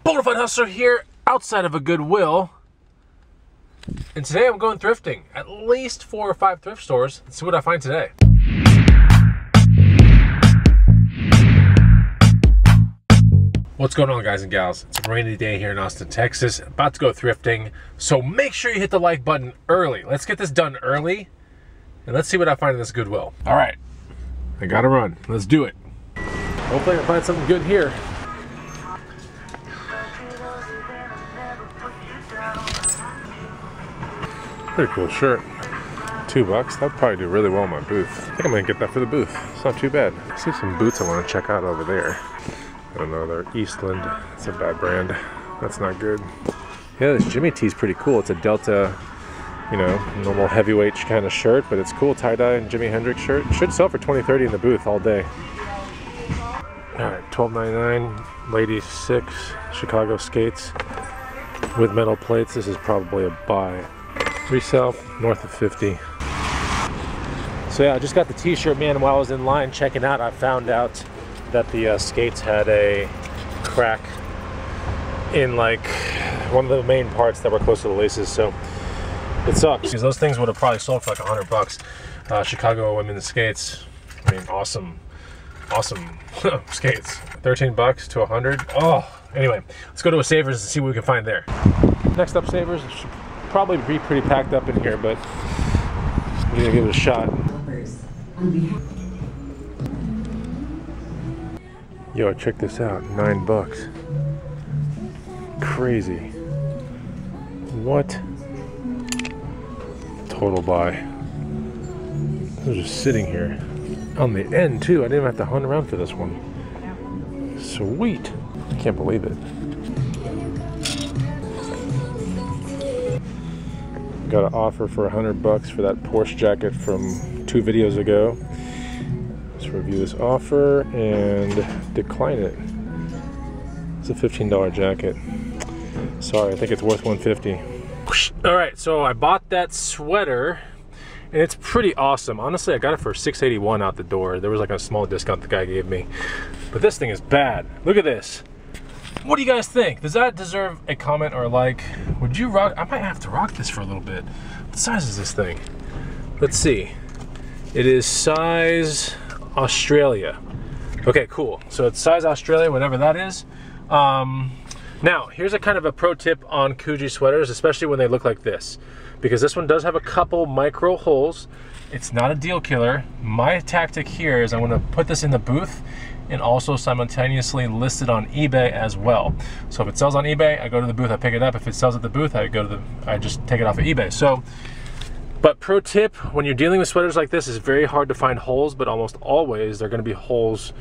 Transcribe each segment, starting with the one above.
Bonafide Hustler here, outside of a Goodwill. And today I'm going thrifting. At least 4 or 5 thrift stores. Let's see what I find today. What's going on, guys and gals? It's a rainy day here in Austin, Texas. About to go thrifting. So make sure you hit the like button early. Let's get this done early. And let's see what I find in this Goodwill. All right, I gotta run. Let's do it. Hopefully I can find something good here. Pretty cool shirt. $2. That'd probably do really well in my booth. I think I'm gonna get that for the booth. It's not too bad. I see some boots I want to check out over there. I don't know, they're Eastland. It's a bad brand. That's not good. Yeah, this Jimmy tee's pretty cool. It's a Delta, you know, normal heavyweight kind of shirt, but it's cool. Tie-dye and Jimi Hendrix shirt. Should sell for $20-30 in the booth all day. All right, $12.99. Ladies 6. Chicago skates with metal plates. This is probably a buy. Resell north of 50. So yeah, I just got the t-shirt, man. While I was in line checking out, I found out that the skates had a crack in like one of the main parts that were close to the laces, so it sucks because those things would have probably sold for like $100. Chicago women's skates, I mean, awesome skates. $13 to 100. Oh, anyway, let's go to a Savers and see what we can find there. Next up, Savers. Should probably be pretty packed up in here, but we're gonna give it a shot. Yo, check this out, $9. Crazy. What? Total buy. They're just sitting here. On the end too, I didn't even have to hunt around for this one. Sweet. I can't believe it. Got an offer for $100 for that Porsche jacket from 2 videos ago. Let's review this offer and decline it. It's a $15 jacket. Sorry, I think it's worth $150. All right, so I bought that sweater and it's pretty awesome. Honestly, I got it for $681 out the door. There was like a small discount the guy gave me. But this thing is bad. Look at this. What do you guys think? Does that deserve a comment or a like? Would you rock? I might have to rock this for a little bit. What size is this thing? Let's see. It is size Australia. Okay, cool. So it's size Australia, whatever that is. Now, here's a kind of a pro tip on Kuji sweaters, especially when they look like this. Because this one does have a couple micro holes. It's not a deal killer. My tactic here is I'm gonna put this in the booth and also simultaneously list it on eBay as well. So if it sells on eBay, I go to the booth, I pick it up. If it sells at the booth, I just take it off of eBay. So, but pro tip, when you're dealing with sweaters like this, it's very hard to find holes, but almost always they're gonna be holes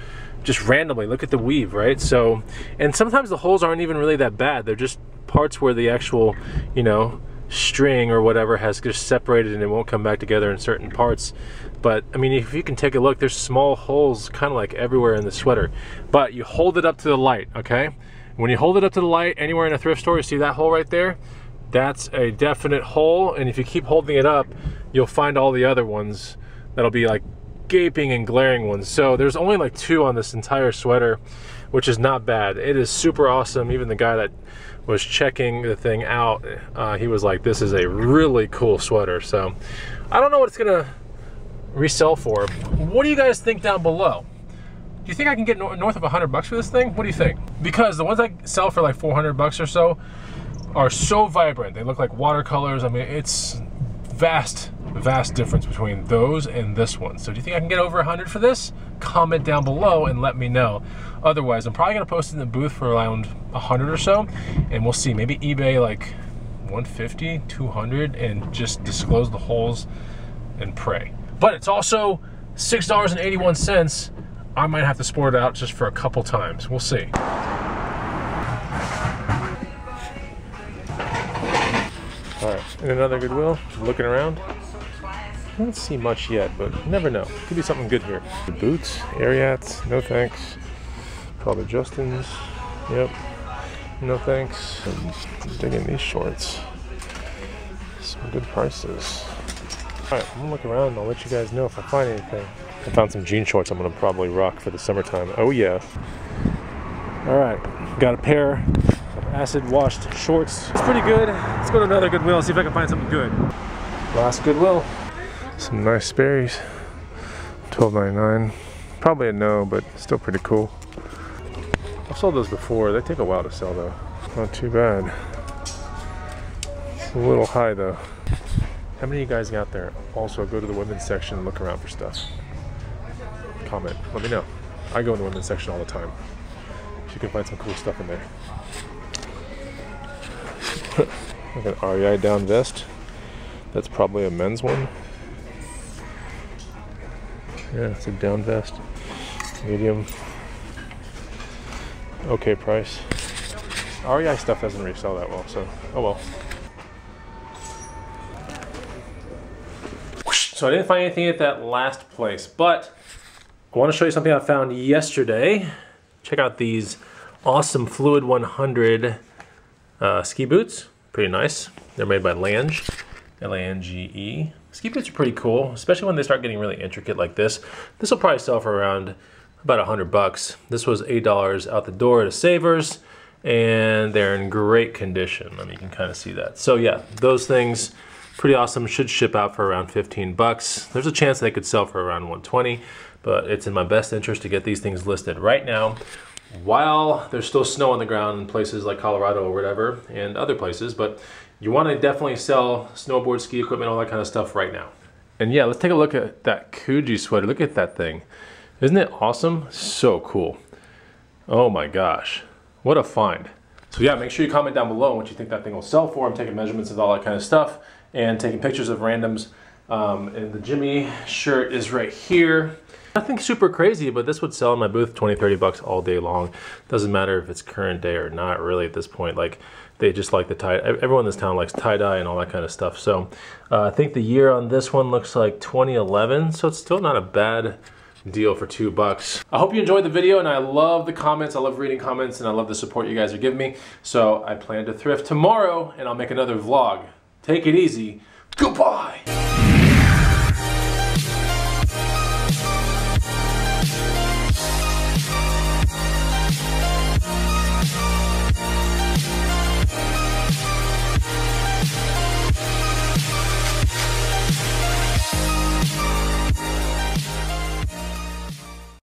just randomly. Look at the weave, right? So, and sometimes the holes aren't even really that bad. They're just parts where the actual, you know, string or whatever has just separated and it won't come back together in certain parts. But I mean, if you can take a look, there's small holes kind of like everywhere in the sweater, but you hold it up to the light. Okay, when you hold it up to the light anywhere in a thrift store, you see that hole right there? That's a definite hole, and if you keep holding it up, you'll find all the other ones that'll be like gaping and glaring ones. So there's only like 2 on this entire sweater, which is not bad. It is super awesome. Even the guy that was checking the thing out, he was like, this is a really cool sweater. So I don't know what it's gonna resell for. What do you guys think down below? Do you think I can get north of $100 for this thing? What do you think? Because the ones I sell for like $400 or so are so vibrant. They look like watercolors. I mean, it's vast difference between those and this one. So do you think I can get over 100 for this? Comment down below and let me know. Otherwise, I'm probably gonna post it in the booth for around 100 or so, and we'll see. Maybe eBay like 150, 200, and just disclose the holes and pray. But it's also $6.81. I might have to sport it out just for a couple times. We'll see. All right, in another Goodwill, looking around. I don't see much yet, but you never know. Could be something good here. The boots, Ariats, no thanks. Probably Justin's, yep, no thanks. I'm digging these shorts. Some good prices. All right, I'm gonna look around and I'll let you guys know if I find anything. I found some jean shorts I'm gonna probably rock for the summertime. Oh yeah. All right, got a pair of acid washed shorts. It's pretty good. Let's go to another Goodwill, see if I can find something good. Last Goodwill. Some nice Sperry's. $12.99. Probably a no, but still pretty cool. I've sold those before. They take a while to sell though. Not too bad. It's a little high though. How many of you guys out there also go to the women's section and look around for stuff? Comment, let me know. I go in the women's section all the time. You can find some cool stuff in there. Like an REI down vest. That's probably a men's one. Yeah, it's a down vest. Medium. Okay price. REI stuff doesn't really sell that well, so oh well. So I didn't find anything at that last place, but I want to show you something I found yesterday. Check out these awesome Fluid 100 ski boots. Pretty nice. They're made by Lange, L-A-N-G-E. Ski boots are pretty cool, especially when they start getting really intricate like this. This will probably sell for around about 100 bucks. This was $8 out the door to Savers, and they're in great condition. I mean, you can kind of see that. So yeah, those things, pretty awesome. Should ship out for around 15 bucks. There's a chance they could sell for around 120, but it's in my best interest to get these things listed right now while there's still snow on the ground in places like Colorado or whatever, and other places. But you want to definitely sell snowboard, ski equipment, all that kind of stuff right now. And yeah, let's take a look at that Kuji sweater. Look at that thing. Isn't it awesome? So cool. Oh my gosh, what a find. So yeah, make sure you comment down below what you think that thing will sell for. I'm taking measurements of all that kind of stuff and taking pictures of randoms. And the Jimmy shirt is right here. Nothing super crazy, but this would sell in my booth 20, 30 bucks all day long. Doesn't matter if it's current day or not really at this point. Like, they just like the tie. Everyone in this town likes tie-dye and all that kind of stuff. So I think the year on this one looks like 2011. So it's still not a bad deal for $2. I hope you enjoyed the video, and I love the comments. I love reading comments, and I love the support you guys are giving me. So I plan to thrift tomorrow, and I'll make another vlog. Take it easy. Goodbye.